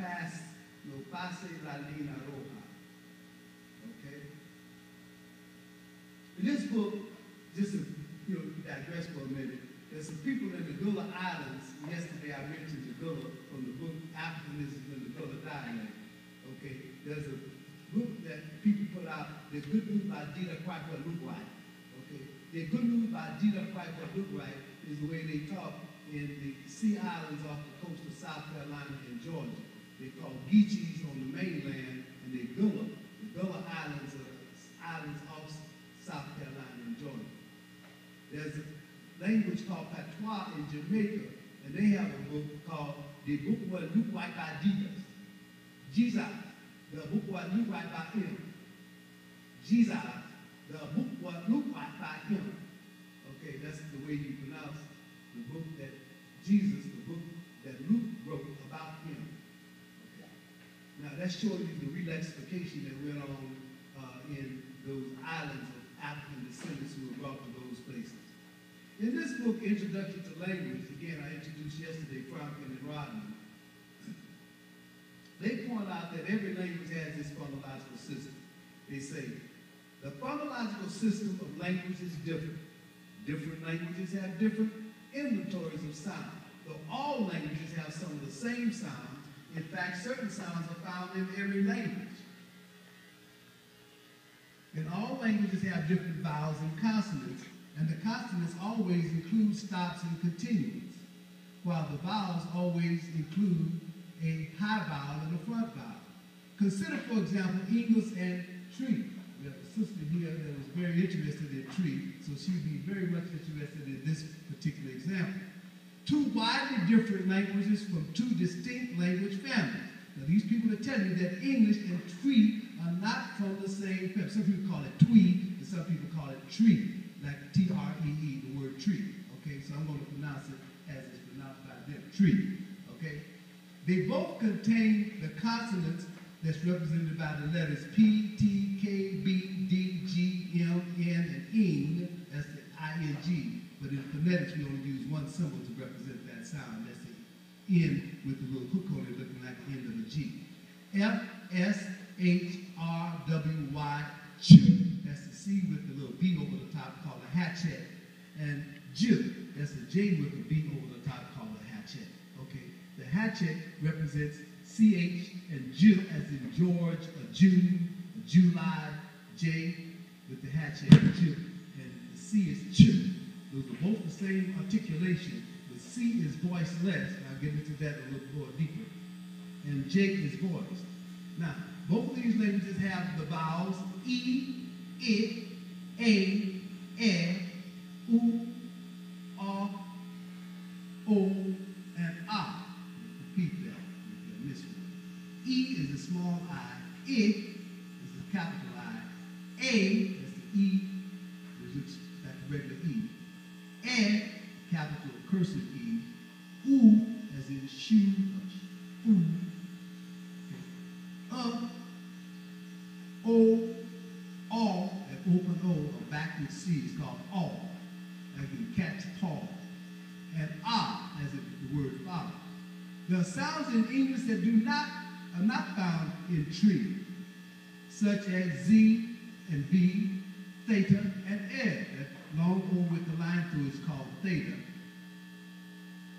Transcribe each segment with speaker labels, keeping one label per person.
Speaker 1: paz, no pase la línea roja. Okay? In this book, just to digress for a minute, there's some people in the Gullah Islands. Yesterday I mentioned the Gullah from the book Africanism in the Gullah Dialect. Okay, there's a book that people put out, The Good News by Dita Quackwa Lugwai. Okay, The Good News by Dita Quackwa Lugwai is the way they talk in the Sea Islands off the coast of South Carolina and Georgia. They call Geechees on the mainland, and they Gullah. The Gullah Islands are islands off South Carolina and Georgia. There's a language called Patois in Jamaica, and they have a book called The Book What Look Like by Jesus. Jesus, the book what look like by him. Jesus, the book what look like by him. Okay, that's the way you pronounce the book that Jesus, the book that Luke wrote about him. Okay. Now that's showing you the relaxification that went on in those islands of African descendants who were brought to those places. In this book, Introduction to Language, again, I introduced yesterday Franklin and Rodney, they point out that every language has this phonological system. They say, the phonological system of language is different. Different languages have different inventories of sound. Though all languages have some of the same sounds, in fact, certain sounds are found in every language. And all languages have different vowels and consonants, and the consonants always include stops and continuance, while the vowels always include a high vowel and a front vowel. Consider, for example, English and tree. We have a sister here that was very interested in tree, so she'd be very much interested in this particular example. Two widely different languages from two distinct language families. Now, these people are telling you that English and tree are not from the same family. Some people call it twee, and some people call it tree, like T-R-E-E, the word tree. Okay, so I'm going to pronounce it as it's pronounced by them, tree. Okay. They both contain the consonants that's represented by the letters P, T, K, B, D, G, M, N, and ing. That's the I-N-G. But in phonetics, we only use one symbol to represent that sound. That's the N with the little hook on it looking like the end of a G. F, S, H, R, W, Y, Ch. That's the C with the little B over the top called a hatchet. And J, that's the J with the B over the top called a hatchet. Okay. The hatchet represents CH and J as in George, a June, a July, J with the hatchet, J, and the C is Ch. Those are both the same articulation, but C is voiceless, and I'll get into that a little more deeper, and J is voiced. Now, both of these languages have the vowels E, I, A, E, U, R, O, and A. Repeat that. E is a small I. I is a capital I. A is the E, which looks like a regular E. And capital cursive E. U as in shoe, U. O, all, that open O, or backward C is called all, like in cat's paw. And as in the word father. There are sounds in English that are not found in tree, such as Z and B, theta, and ed. That long O with the line through is called theta.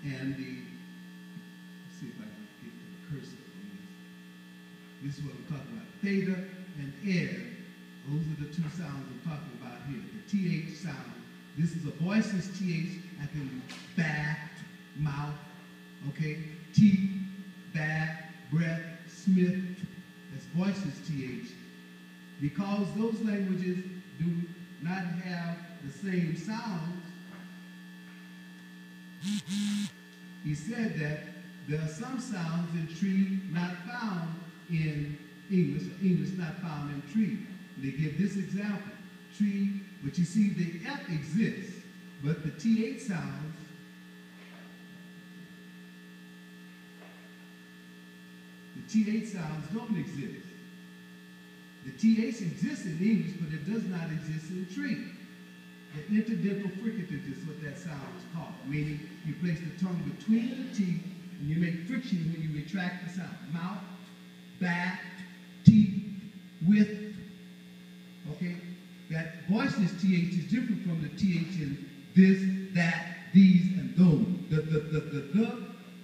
Speaker 1: And let's see if I can get the cursor on this. This is what I'm talking about. Theta and ed. Those are the two sounds I'm talking about here. The TH sound. This is a voiceless TH, like in back, mouth, okay? Teeth, back, breath, Smith, that's voiceless TH. Because those languages do not have the same sounds, he said that there are some sounds in tree not found in English, or English not found in tree. They give this example, tree, but you see the F exists, but the TH sounds, the TH sounds don't exist. The TH exists in English, but it does not exist in tree. The interdental fricative is what that sound is called, meaning you place the tongue between the teeth and you make friction when you retract the sound. Mouth, back, teeth, with. Okay? That voiceless TH is different from the TH in this, that, these, and those.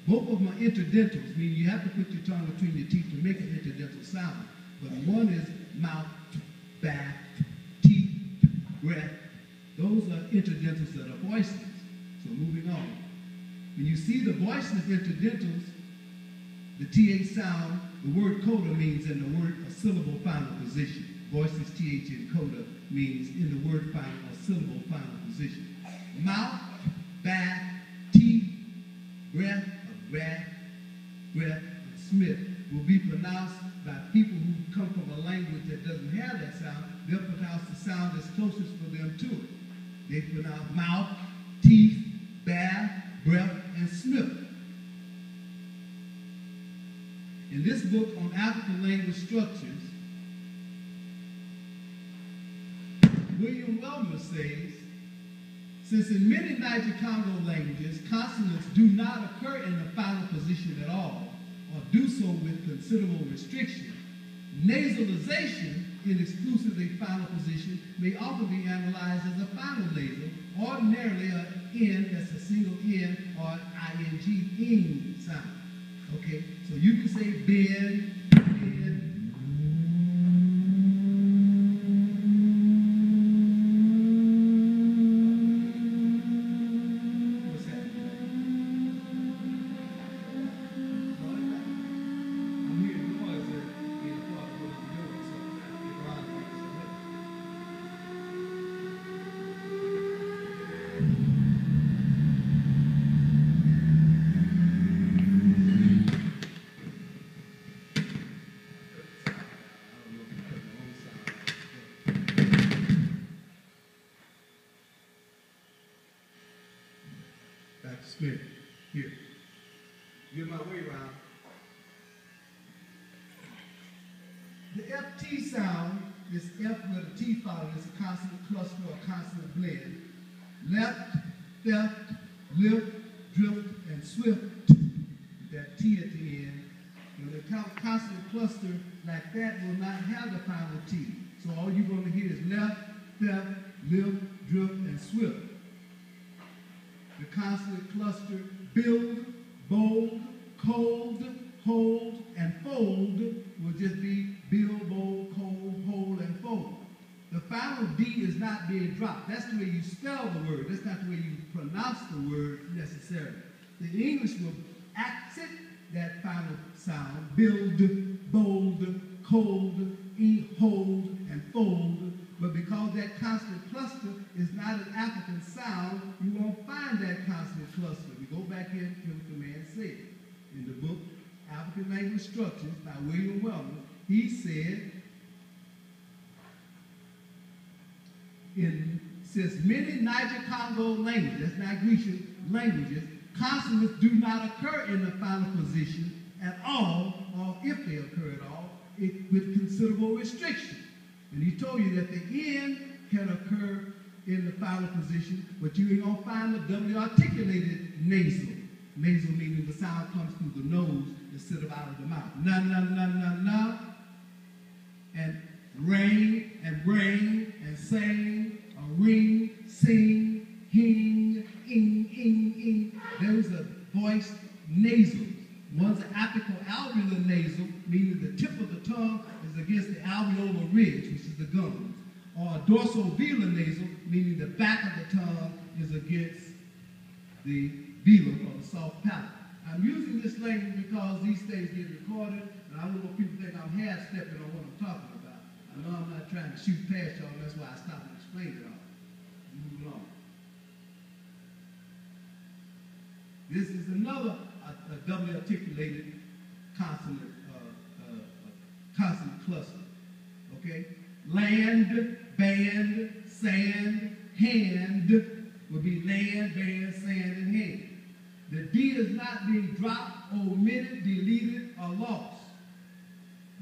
Speaker 1: Both of them are interdentals, meaning you have to put your tongue between your teeth to make an interdental sound. But one is mouth, back, teeth, breath. Those are interdentals that are voiceless. So moving on. When you see the voiceless interdentals, the TH sound, the word coda means in the word a syllable final position. Voiceless TH in coda means in the word final a syllable final position. Mouth, back, teeth, breath, breath, and Smith will be pronounced by people who come from a language that doesn't have that sound. They'll pronounce the sound that's closest for them to it. They pronounce mouth, teeth, bath, breath, and Smith. In this book on African language structures, William Wellmer says, since in many Niger-Congo languages, consonants do not occur in the final position at all, or do so with considerable restriction, nasalization in exclusively final position may often be analyzed as a final nasal, ordinarily an N, that's a single N, or ing, ing sound. Okay, so you can say bend, bend. Smith, here. Get my way around. The FT sound is F with a T followed. It's a consonant cluster or consonant blend. Left, theft, lift, drift, and swift. With that T at the end. And the consonant cluster like that will not have the final T. So all you're going to hear is left, theft, lift, drift, and swift. The consonant cluster build, bold, cold, hold, and fold will just be build, bold, cold, hold, and fold. The final D is not being dropped. That's the way you spell the word. That's not the way you pronounce the word necessarily. The English will accent that final sound, build, bold, cold, hold, and fold. But because that consonant cluster is not an African sound, you won't find that consonant cluster. We go back here to what the man said. In the book, African Language Structures by William Wellmer, he said, since many Niger-Congo languages, that's Nigrtian languages, consonants do not occur in the final position at all, or if they occur at all, with considerable restriction. And he told you that the N can occur in the final position, but you ain't going to find the W articulated nasal. Nasal meaning the sound comes through the nose instead of out of the mouth. Na, na, na, na, na. And rain, and sang, or ring, sing, hing, ing. Those are voiced nasals. One's an apical-alveolar nasal, meaning the tip of the tongue is against the alveolar ridge, which is the gums. Or a dorsovelar nasal, meaning the back of the tongue is against the velum, or the soft palate. I'm using this language because these things get recorded, and I don't want people to think I'm half-stepping on what I'm talking about. I know I'm not trying to shoot past y'all, that's why I stopped and explained it all. Moving on. This is another doubly articulated consonant cluster. Okay? Land, band, sand, hand would be land, band, sand, and hand. The D is not being dropped, omitted, deleted, or lost.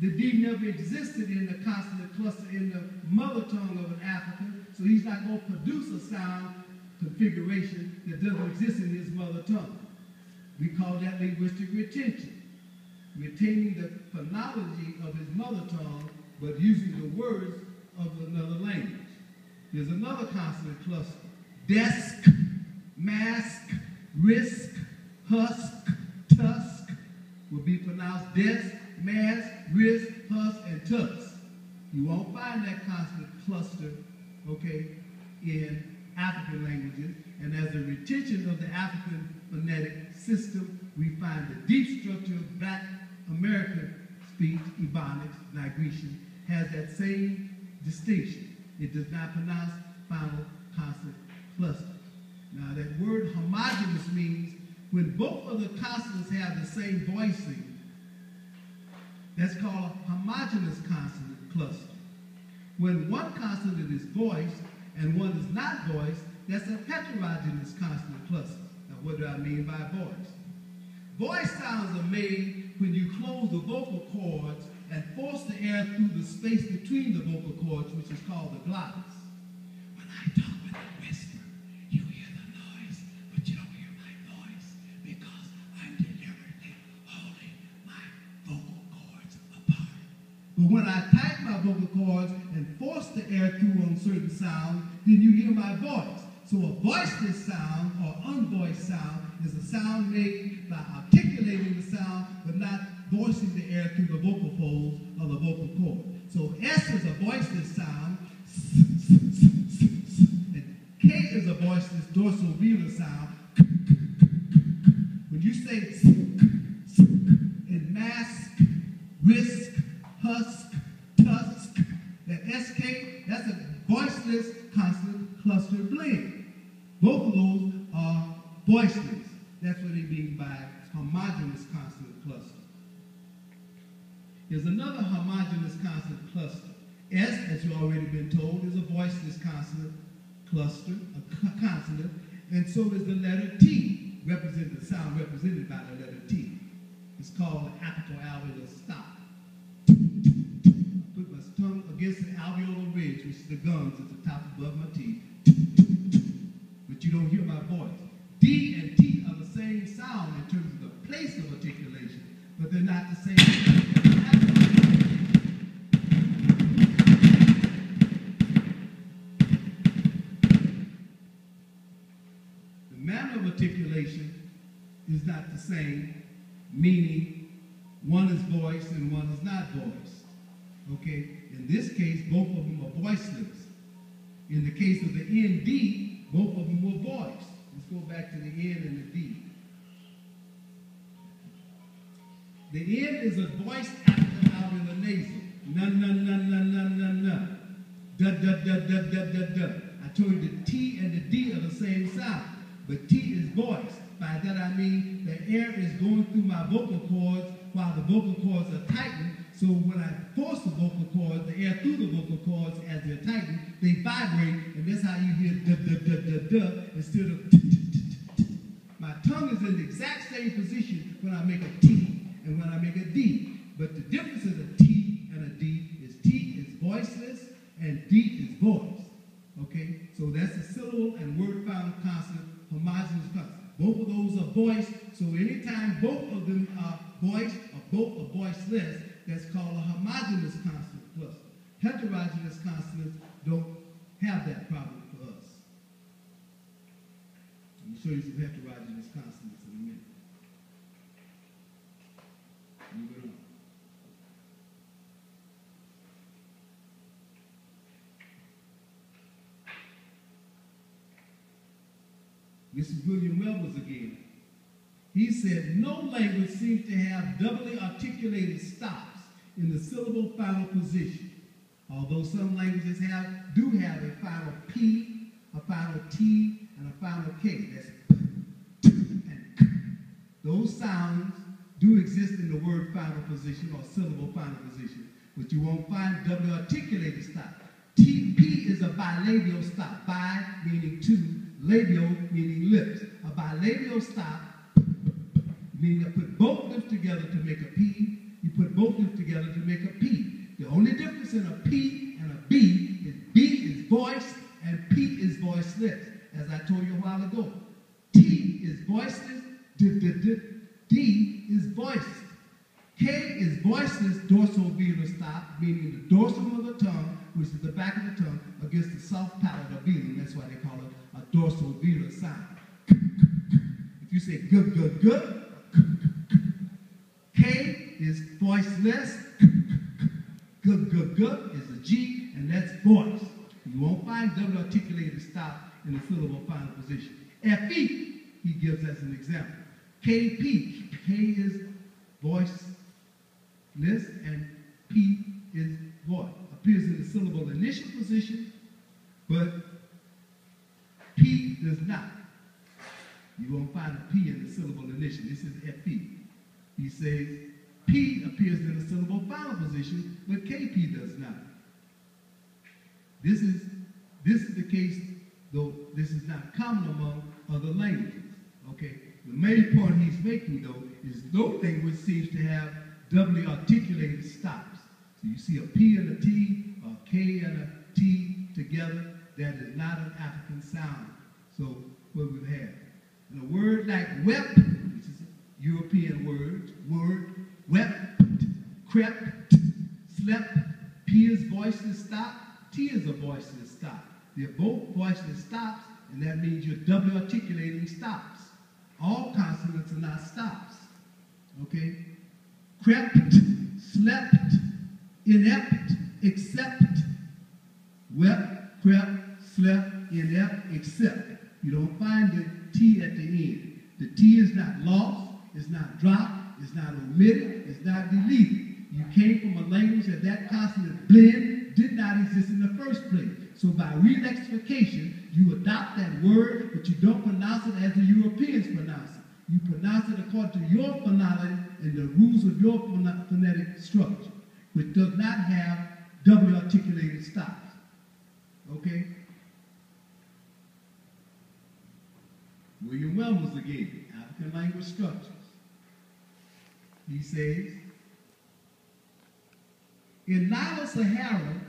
Speaker 1: The D never existed in the consonant cluster in the mother tongue of an African, so he's not going to produce a sound configuration that doesn't exist in his mother tongue. We call that linguistic retention. Retaining the phonology of his mother tongue, but using the words of another language. There's another consonant cluster. Desk, mask, risk, husk, tusk will be pronounced desk, mask, risk, husk, and tusk. You won't find that consonant cluster, okay, in African languages. And as a retention of the African phonetic system, we find the deep structure of Black American speech, Ebonics, Nigrtian, has that same distinction. It does not pronounce final consonant cluster. Now that word homogeneous means when both of the consonants have the same voicing, that's called a homogeneous consonant cluster. When one consonant is voiced and one is not voiced, that's a heterogeneous consonant cluster. Now what do I mean by voice? Voice sounds are made when you close the vocal cords and force the air through the space between the vocal cords, which is called the glottis. When I talk with a whisper, you hear the noise, but you don't hear my voice because I'm deliberately holding my vocal cords apart. But when I tighten my vocal cords and force the air through on certain sounds, then you hear my voice. So a voiceless sound or unvoiced sound is a sound made by articulating the sound but not voicing the air through the vocal folds of the vocal cord. So S is a voiceless sound, and K is a voiceless dorsal-velar sound. When you say in mask, risk, husk, tusk, that SK, that's a voiceless consonant cluster blend. Both of those are voiceless. That's what they mean by homogeneous consonant cluster. There's another homogeneous consonant cluster. S, as you've already been told, is a voiceless consonant cluster, a consonant, and so is the letter T, the sound represented by the letter T. It's called the apical-alveolar stop. Put my tongue against the alveolar ridge, which is the gums at the top above my teeth, but you don't hear my voice. D and T are the same sound in terms of the place of articulation, but they're not the same. The manner of articulation is not the same, meaning one is voiced and one is not voiced. Okay? In this case, both of them are voiceless. In the case of the ND, both of them were voiced. Let's go back to the N and the D. The N is a voiced apical-alveolar nasal. N. Da, da, da, da, da, da, da. I told you the T and the D are the same sound, but T is voiced. By that I mean the air is going through my vocal cords while the vocal cords are tightened. So when I force the vocal cords, the air through the vocal cords as they're tightened, they vibrate, and that's how you hear da, da, da, da, da, instead of t, t, t, t, t. My tongue is in the exact same position when I make a T and when I make a D. But the difference in a T and a D is T is voiceless and D is voiced. Okay? So that's a syllable and word final consonant, homogeneous consonant. Both of those are voiced, so anytime both of them are voiced or both are voiceless, that's called a homogeneous consonant cluster. Heterogeneous consonants don't have that problem for us. Let me show you some heterogeneous consonants in a minute. Move it on. This is William Wells again. He said, no language seems to have doubly articulated stops in the syllable final position, although some languages do have a final P, a final T, and a final K. That's P, and K. Those sounds do exist in the word final position or syllable final position, but you won't find doubly articulated stop. P is a bilabial stop, bi meaning two, labial meaning lips. A bilabial stop meaning you put both lips together to make a P. You put both lips together to make a P. The only difference in a P and a B is voiced and P is voiceless, as I told you a while ago. T is voiceless, D is voiced. K is voiceless dorsovelar stop, meaning the dorsum of the tongue, which is the back of the tongue, against the soft palate or velar. That's why they call it a dorsovelar sound. If you say good, good, good, K is voiceless. Good, good, good is a G, and that's voice. You won't find double articulated stop in the syllable final position. FE, he gives us an example. KP, K is voiceless, and P is voice. Appears in the syllable initial position, but P does not. You won't find a P in the syllable initial. This is FE. He says P appears in the syllable final position, but KP does not. This is the case, though this is not common among other languages. Okay. The main point he's making, though, is no language seems to have doubly articulated stops. So you see a P and a T, a K and a T together. That is not an African sound. So what we have. And a word like wept, which is a European word, wept, crept, slept, P is voiceless stop, T is a voiceless stop. They're both voiceless stops, and that means you're doubly articulating stops. All consonants are not stops. Okay? Crept, slept, inept, except, wept, crept, slept, inept, except. You don't find the T at the end. The T is not lost, it's not dropped, it's not omitted, it's not deleted. You came from a language that consonant blend did not exist in the first place. So by relexification, you adopt that word, but you don't pronounce it as the Europeans pronounce it. You pronounce it according to your phonology and the rules of your phonetic structure, which does not have double articulated stops. Okay? William Wells again, African language structures. He says, in Nilo-Saharan,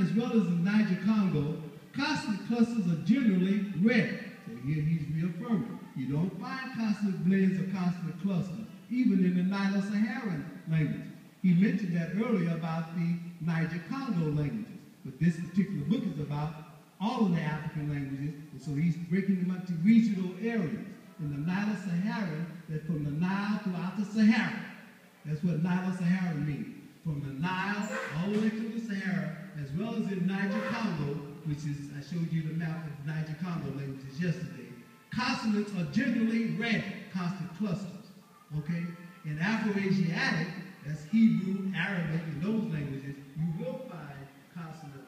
Speaker 1: as well as in Niger-Congo, consonant clusters are generally rare. So here he's reaffirming. You don't find consonant blends or consonant clusters, even in the Nilo-Saharan languages. He mentioned that earlier about the Niger-Congo languages, but this particular book is about all of the African languages, and so he's breaking them up to regional areas. In the Nilo-Saharan, that from the Nile throughout the Sahara. That's what Nilo-Saharan means. From the Nile all the way to the Sahara, as well as in Niger-Congo, which is, I showed you the map of Niger-Congo languages yesterday. Consonants are generally rare, consonant clusters, okay? In Afro-Asiatic, that's Hebrew, Arabic, and those languages, you will find consonant.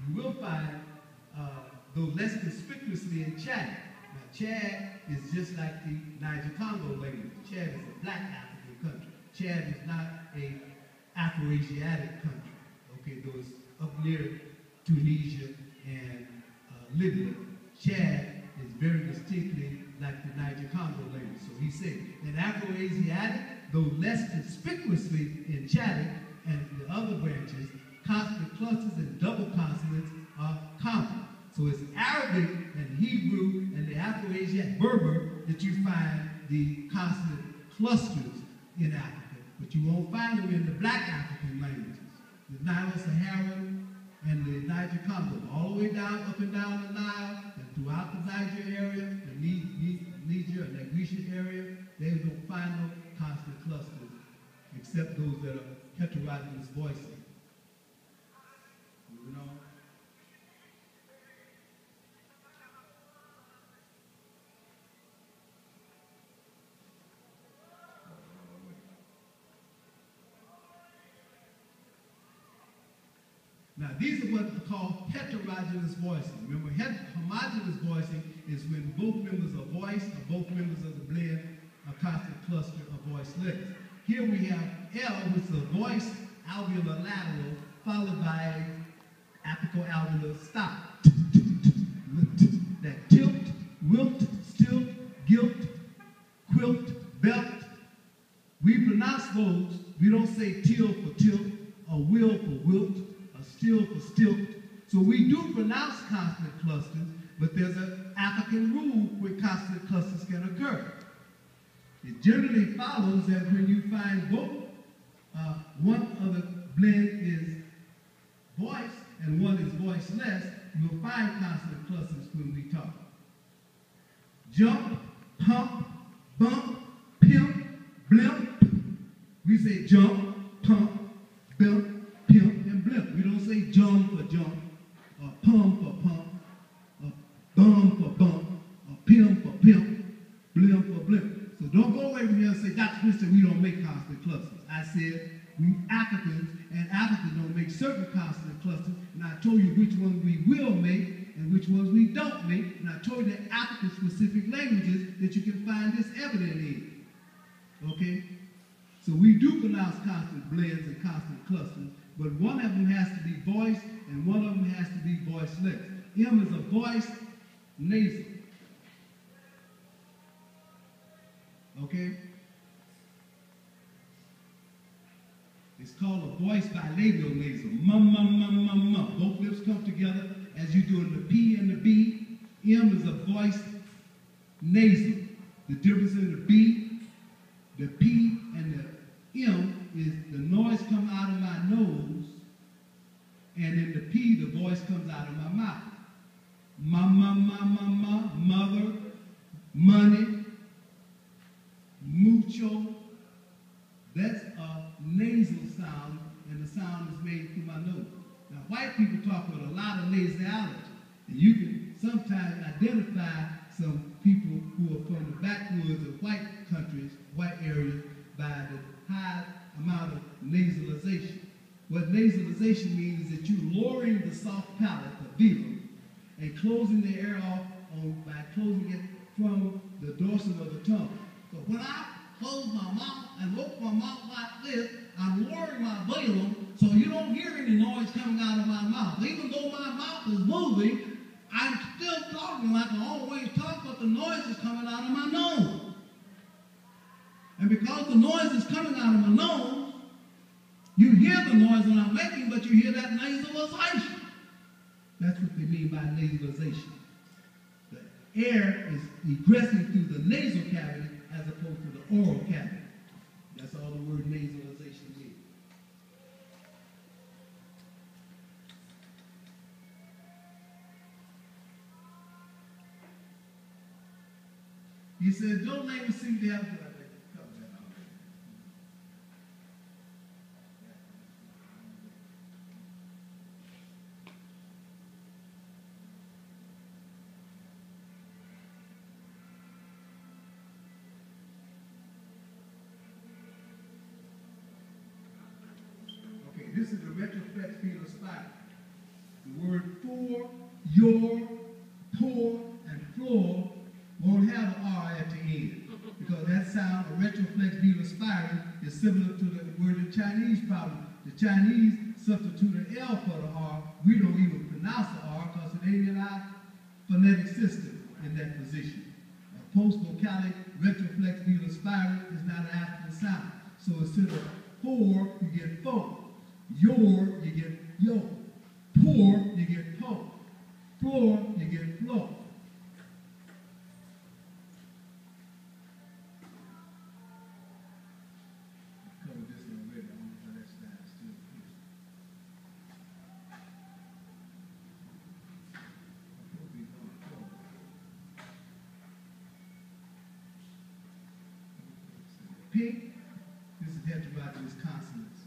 Speaker 1: You will find, though less conspicuously in Chad. Now, Chad is just like the Niger-Congo language. Chad is a black African country. Chad is not a Afro-Asiatic country. Okay, though it's up near Tunisia and Libya. Chad is very distinctly like the Niger-Congo language. So he said, in Afro-Asiatic, though less conspicuously in Chadic and the other branches, consonant clusters and double consonants are common. So it's Arabic and Hebrew and the Afro-Asiatic Berber that you find the consonant clusters in Africa, but you won't find them in the black African languages. The Nilo-Saharan and the Niger-Congo, all the way down, up and down the Nile, and throughout the Niger area, the Niger and Nigrtian area, they don't find no consonant clusters, except those that are heterogeneous voicing. Moving on. Now, these are what are called heterogeneous voicing. Remember, homogeneous voicing is when both members are voiced or both members of the blend are constant cluster of voiceless. Here we have L, which is a voice alveolar lateral, followed by apical alveolar stop. That tilt, wilt, stilt, gilt, quilt, belt. We pronounce those. We don't say till for tilt, or will for wilt, or still for stilt. So we do pronounce consonant clusters, but there's an African rule where consonant clusters can occur. It generally follows that when you find both, one of the blend is voice and one is voiceless, you'll find consonant clusters when we talk. Jump, pump, bump, pimp, blimp. We say jump, pump, bump, pimp, and blimp. We don't say jump for jump, or pump for pump, or bump for bump, or pimp for pimp, blimp for blimp. So don't go away from here and say, Dr. Smith said we don't make consonant clusters. I said we Africans, and Africans don't make certain consonant clusters, and I told you which ones we will make and which ones we don't make, and I told you the African-specific languages that you can find this evident in. Okay? So we do pronounce consonant blends and consonant clusters, but one of them has to be voiced and one of them has to be voiceless. M is a voice nasal. Okay? It's called a voice bilabial nasal. Mum, mum, mum, mum, mum. Both lips come together as you do in the P and the B. M is a voice nasal. The difference in the B, the P, and the M is the noise comes out of my nose, and in the P, the voice comes out of my mouth. Ma, ma, ma, ma, ma, mother, money, mucho. That's a nasal sound, and the sound is made through my nose. Now, white people talk with a lot of nasality, and you can sometimes identify some people who are from the backwoods of white countries, white areas, by the high amount of nasalization. What nasalization means is that you're lowering the soft palate, the velum, and closing the air off by closing it from the dorsum of the tongue. So when I close my mouth and open my mouth like this, I'm lowering my velum so you don't hear any noise coming out of my mouth. Even though my mouth is moving, I'm still talking like I always talk, but the noise is coming out of my nose. And because the noise is coming out of my nose, you hear the noise that I'm making, but you hear that nasalization. That's what they mean by nasalization. The air is egressing through the nasal cavity as opposed to the oral cavity. That's all the word nasalization means. He said, don't language seem to have this is the retroflex fetal spiral. The word for, your, pour, and floor won't have an R at the end. Because that sound, a retroflex fetal spiral, is similar to the word the Chinese probably. The Chinese substitute an L for the R. We don't even pronounce the R because it ain't in our phonetic system in that position. A post-vocalic retroflex fetal spiral is not an African sound. So instead of pour, you get fo. Your, you get yo. Pour, you get po. Floor, you get flow. I covered this already. I don't know how that style is still here. Pink, this is heterogeneous consonants.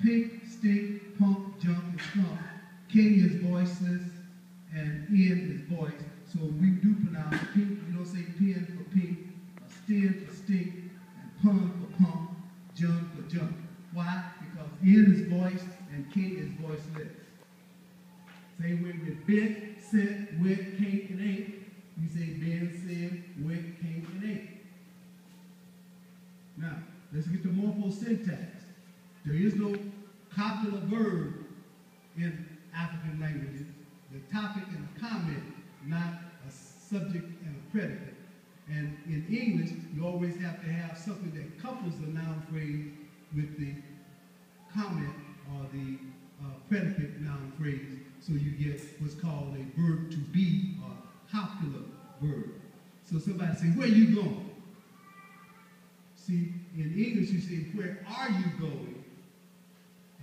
Speaker 1: Pink, stick, pump, jump, and slump. K is voiceless, and N is voice. So we do pronounce pink. You don't say pen for pink, a stem for stink, and pun for pump, jump for jump. Why? Because N is voiced and K is voiceless. Same way with bent, set, wet, can't, and ain't. You say been, said, wet, can't, and ain't. Now, let's get to morphosyntax. There is no copular verb in African languages. The topic and the comment, not a subject and a predicate. And in English, you always have to have something that couples the noun phrase with the comment or the predicate noun phrase, so you get what's called a verb to be or copula verb. So somebody say, where you going? See, in English you say, where are you going?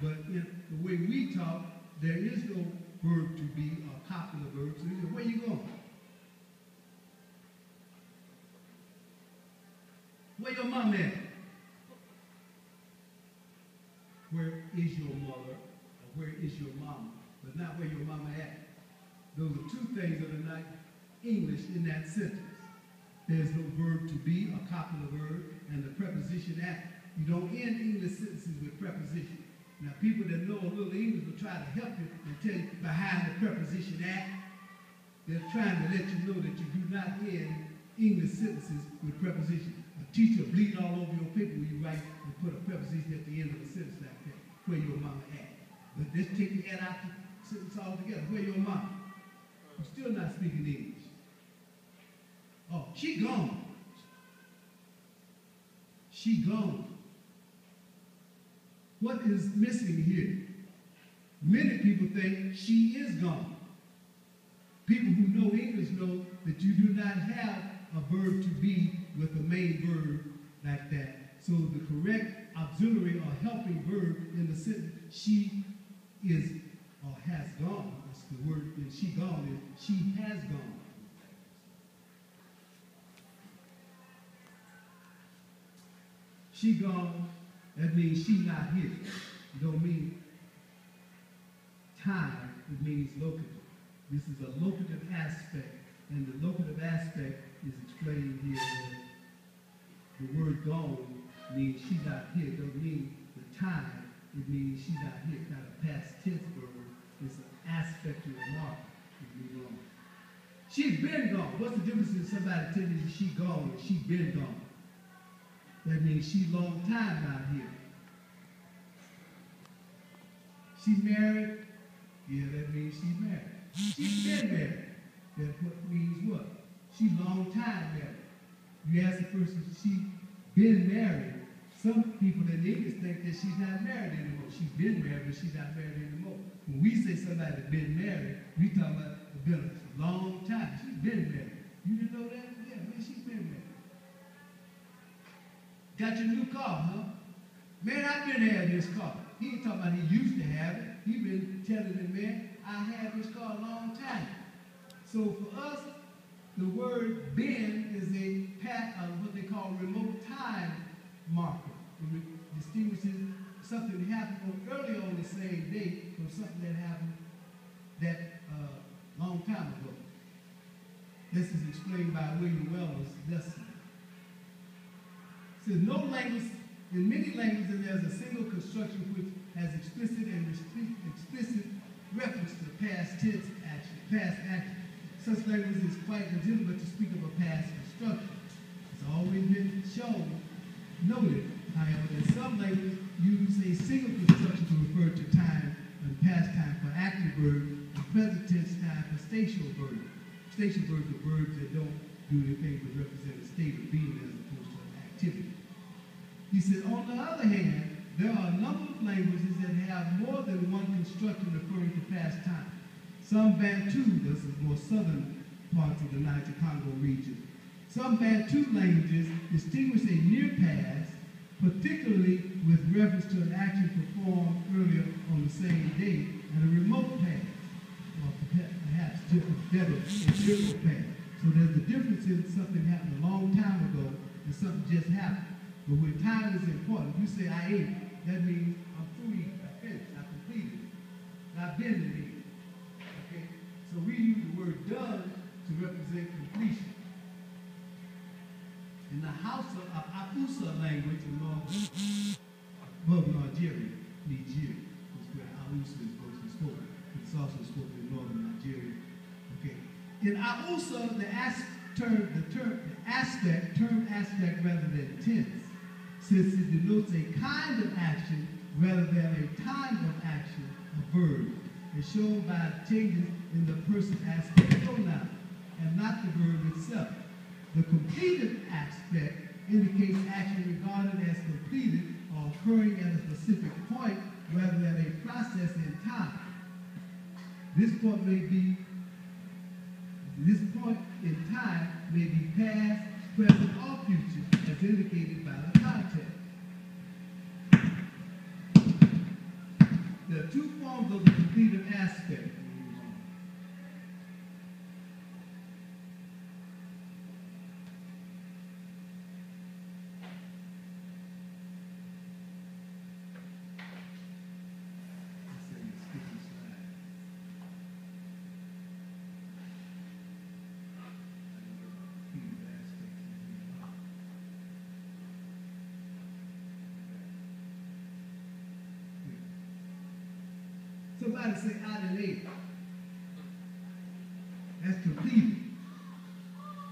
Speaker 1: But in the way we talk, there is no verb to be or copula verb. So you say, where you going? Where your mom at? Where is your mother? Or where is your mama? But not where your mama at. Those are two things that are not English in that sentence. There's no verb to be, a copula verb, and the preposition at. You don't end English sentences with preposition. Now, people that know a little English will try to help you and tell you behind the preposition at. They're trying to let you know that you do not end English sentences with preposition. A teacher bleed all over your paper when you write and put a preposition at the end of a sentence like that. Where your mama at? But let's take the at out the sentence altogether. Where your mama? You're still not speaking English. Oh, she gone. She gone. What is missing here? Many people think she is gone. People who know English know that you do not have a verb to be with a main verb like that. So the correct auxiliary or helping verb in the sentence, she is or has gone. That's the word in she gone is she has gone. She gone, that means she not here. It don't mean time, it means locative. This is a locative aspect, and the locative aspect is explained here that the word gone means she's not here. It doesn't mean the time, it means she's not here. It's not a past tense verb, it's an aspect of the mark. She's been gone. What's the difference in somebody telling you she gone and she been gone? That means she long time not here. She married? Yeah, that means she's married. She's been married. That means what? She long time married. You ask the person, she been married. Some people in English think that she's not married anymore. She's been married, but she's not married anymore. When we say somebody been married, we talk about been a long time. She's been married. You didn't know that? Yeah, man, she's been married. Got your new car, huh? Man, I've been having this car. He ain't talking about he used to have it. He been telling him, man, I had this car a long time. So for us, the word been is what they call remote time marker. It distinguishes something that happened early on the same day from something that happened that long time ago. This is explained by William Weller's lesson. It says, no language, in many languages there's a single construction which has explicit and explicit reference to past tense action, past action. Such language is quite legitimate to speak of a past construction. It's always been noted, however, that some languages use a single construction to refer to time and past time for active verbs and present tense time for stational verbs. Stational verbs are verbs that don't do anything but represent a state of being as opposed to an activity. He said, on the other hand, there are a number of languages that have more than one construction referring to past time. Some Bantu, this is more southern parts of the Niger-Congo region. Some Bantu languages distinguish a near past, particularly with reference to an action performed earlier on the same day, and a remote past, or perhaps better, a general past. So there's a difference in something happened a long time ago and something just happened. But when time is important, you say I ate, that means I'm through eating, I finished, I completed it. I've been to eat. Okay? So we use the word done to represent completion. In the Hausa of Afusa language in northern Nigeria, Niger, is where Hausa is mostly spoken. It's also spoken in northern Nigeria. Okay. In Hausa, the term aspect rather than tense, since it denotes a kind of action rather than a time of action, a verb, is shown by changes in the person aspect pronoun and not the verb itself. The completed aspect indicates action regarded as completed or occurring at a specific point rather than a process in time. This point in time may be past, present, or future, as indicated by the context. There are two forms of the completed aspect. Somebody say I done ate. That's completed.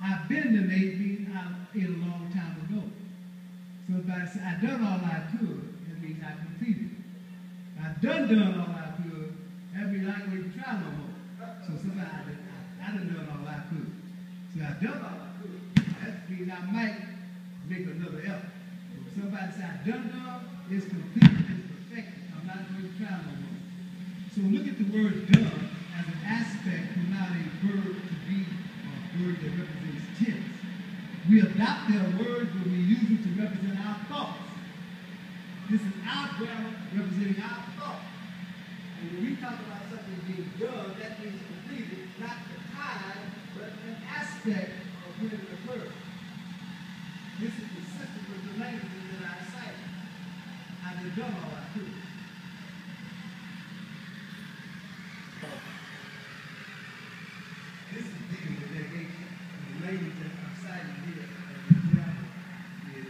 Speaker 1: I've been to maybe I ate a long time ago. Somebody say I done all I could. That means I completed. I done all I could. That means I ain't going to try no more. So somebody I done all I could. So I done all I could. That means I might make another effort. If somebody say I done, it's complete, it's perfected. I'm not going to try no more. So look at the word done as an aspect, not a verb to be or a word that represents tense. We adopt their words when we use it to represent our thoughts. This is our grammar representing our thoughts. And when we talk about something being done, that means completed, not the time, but an aspect of when it occurred. This is consistent with the languages that I cited. I've done all I could. This is dealing with negation. The language that I'm citing here as an example is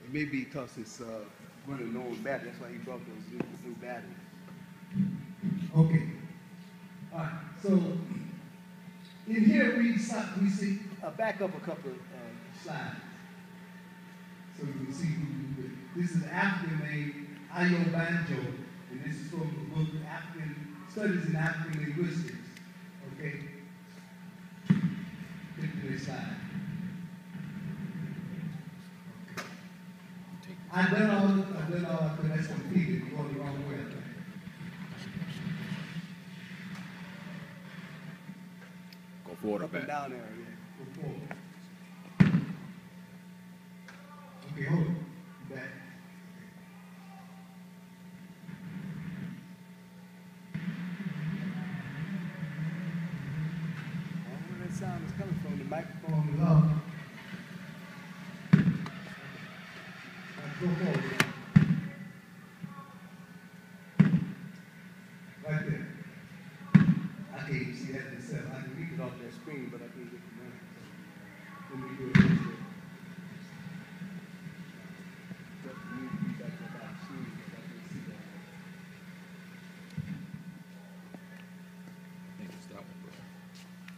Speaker 1: it may be because it's running low on battery. That's why he brought those new batteries. Okay. All right. So in here we see back up a couple of slides, so you can see who. This is African-made Ayo Banjo, and this is from the book African Studies in African Linguistics. Okay. Click to this slide. I've done all, that's completed. You're going the wrong way.
Speaker 2: Go forward or
Speaker 1: Up
Speaker 2: back?
Speaker 1: and down there, yeah. Go forward. Okay, hold on. Back. Where that sound is coming from, the microphone is off. Go forward. Right there. I can't even see that myself. I can read it off that screen, but I can't get the money. Let me do it this way. Just need to be back up out of the screen, but I can't see that.
Speaker 2: I think it's that one, bro.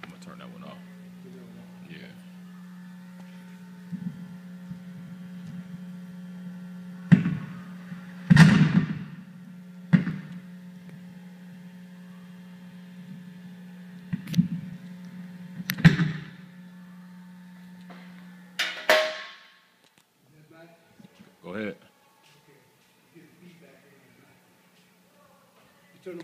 Speaker 2: I'm gonna turn that one off. Yeah. Go ahead.
Speaker 1: You turn the